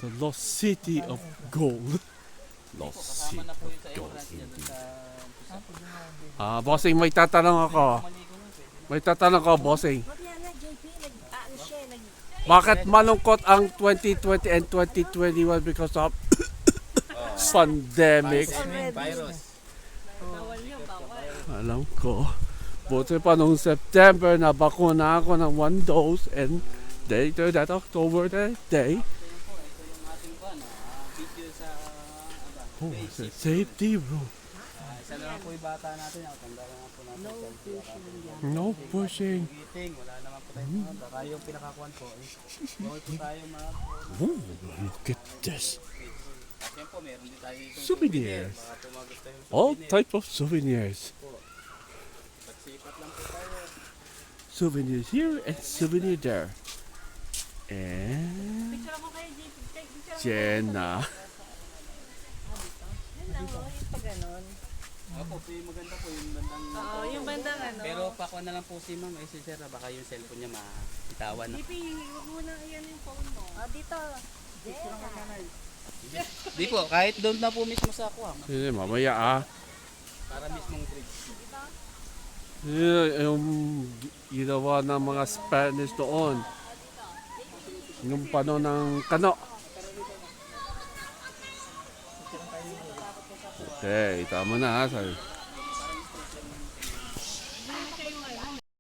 the lost city of gold. Lost city of gold indeed. Bossing, may tatanong ako. Bossing. Bakit malungkot ang 2020 and 2021 because of pandemic? Virus. Alam ko. Buti pa nung September na bakuna ako ng 1 dose and later that October that day. Oh, safety room. Isa na lang po yung bata natin. Tanda na po natin. No pushing. Wala naman po tayo. Baka yung pinakakuan po. Bawal po tayo mga... Oh, look at this. Kasi po meron din tayo itong Souvenirs. Baka po magusto yung All type of souvenirs. pagsipat lang po tayo. Souvenirs here and souvenir there. And Picture ako kayo, JP. Jenna. Yan lang, yung pag ganon. Opo, yung maganda po yung bandang... Oo, yung bandang ano. Pero pakuha na lang po si ma'am. Si sir, baka yung cellphone niya maitawan na. JP, huwag mo na iyan yung phone mo. Dito. Di po, kahit doon na po mismo sa ako. Hindi, mamaya Para mismong bridge. Yung ginawa ng mga Spanish doon. Yung panahon ng kano. Okay, tama na ha.